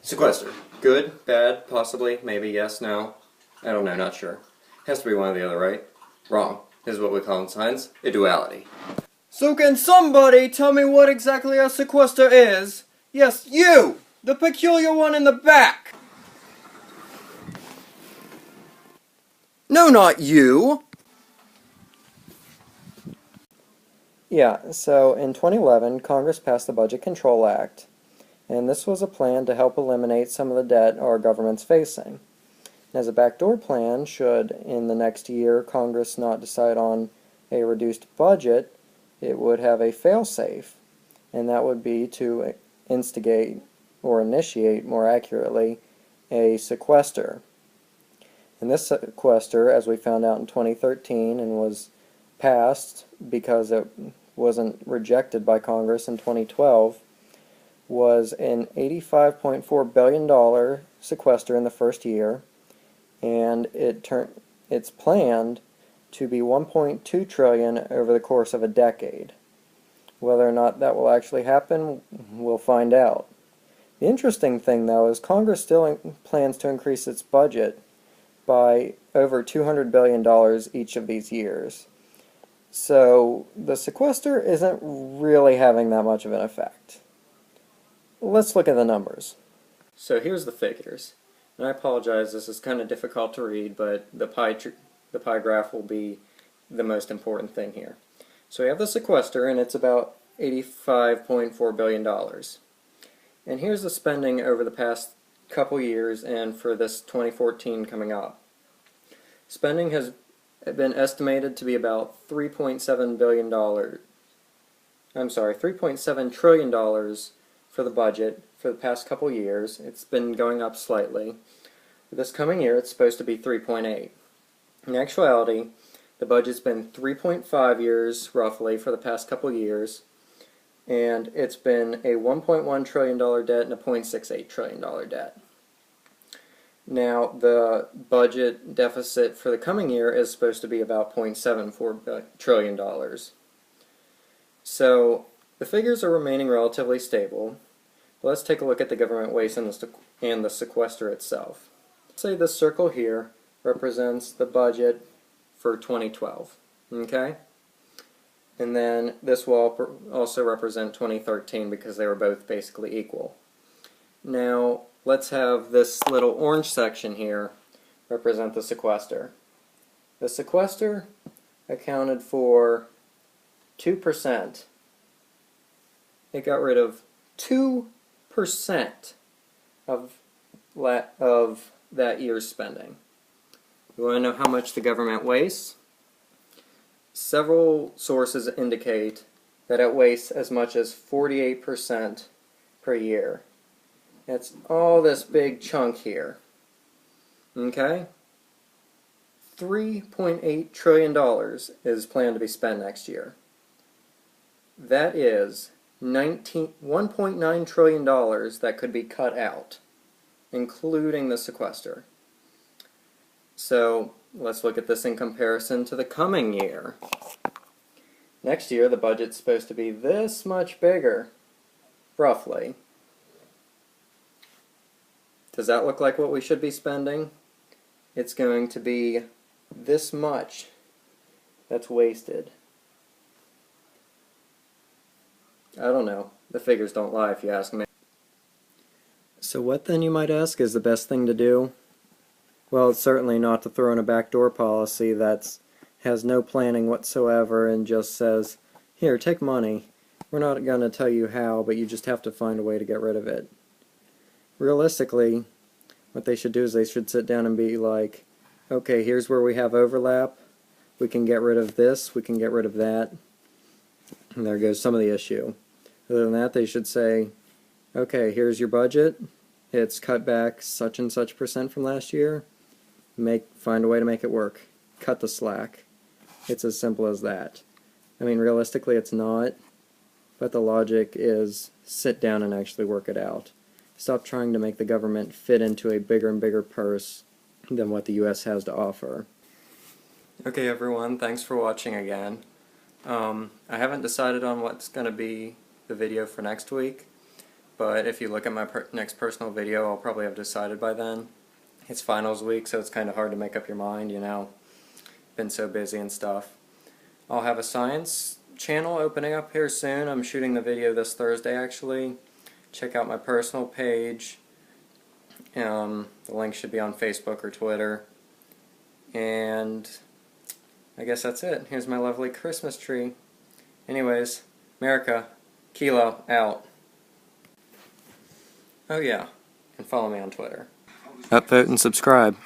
Sequester. Good, bad, possibly, maybe, yes, no. I don't know, not sure. Has to be one or the other, right? Wrong. This is what we call in science a duality. So can somebody tell me what exactly a sequester is? Yes, you! The peculiar one in the back! No, not you! Yeah, so in 2011, Congress passed the Budget Control Act, and this was a plan to help eliminate some of the debt our government's facing. As a backdoor plan, should in the next year Congress not decide on a reduced budget, it would have a fail-safe, and that would be to instigate, or initiate more accurately, a sequester. And this sequester, as we found out in 2013 and was passed because it wasn't rejected by Congress in 2012, was an $85.4 billion sequester in the first year, and it's planned to be $1.2 trillion over the course of a decade. Whether or not that will actually happen, we'll find out. The interesting thing, though, is Congress still plans to increase its budget by over $200 billion each of these years. So the sequester isn't really having that much of an effect. Let's look at the numbers. So here's the figures. And I apologize, this is kind of difficult to read, but the pie graph will be the most important thing here. So we have the sequester, and it's about $85.4 billion. And here's the spending over the past couple years and for this 2014 coming up. Spending has been estimated to be about $3.7 trillion for the budget for the past couple years. It's been going up slightly. This coming year it's supposed to be 3.8. In actuality, the budget's been 3.5 years roughly for the past couple years, and it's been a $1.1 trillion debt and a $0.68 trillion debt. Now, the budget deficit for the coming year is supposed to be about $0.74 trillion. So, the figures are remaining relatively stable. But let's take a look at the government waste and the sequester itself. Let's say this circle here represents the budget for 2012. Okay? And then this will also represent 2013 because they were both basically equal. Now, let's have this little orange section here represent the sequester. The sequester accounted for 2%. It got rid of 2% of that year's spending. You want to know how much the government wastes? Several sources indicate that it wastes as much as 48% per year. It's all this big chunk here. Okay? $3.8 trillion is planned to be spent next year. That is $1.9 trillion that could be cut out, including the sequester. So let's look at this in comparison to the coming year. Next year the budget's supposed to be this much bigger, roughly. Does that look like what we should be spending? It's going to be this much that's wasted. I don't know. The figures don't lie if you ask me. So what then, you might ask, is the best thing to do? Well, it's certainly not to throw in a backdoor policy that has no planning whatsoever and just says, here, take money. We're not going to tell you how, but you just have to find a way to get rid of it. Realistically, what they should do is they should sit down and be like, okay, here's where we have overlap. We can get rid of this, we can get rid of that. And there goes some of the issue. Other than that, they should say, okay, here's your budget. It's cut back such and such % from last year. Find a way to make it work. Cut the slack. It's as simple as that. I mean, realistically, it's not, but the logic is sit down and actually work it out. Stop trying to make the government fit into a bigger and bigger purse than what the U.S. has to offer. Okay, everyone, thanks for watching again. I haven't decided on what's going to be the video for next week, but if you look at my next personal video, I'll probably have decided by then. It's finals week, so it's kind of hard to make up your mind, you know. Been so busy and stuff. I'll have a science channel opening up here soon. I'm shooting the video this Thursday, actually. Check out my personal page. The link should be on Facebook or Twitter. And I guess that's it. Here's my lovely Christmas tree. Anyways, America, Kilo, out. Oh yeah, and follow me on Twitter. Upvote and subscribe.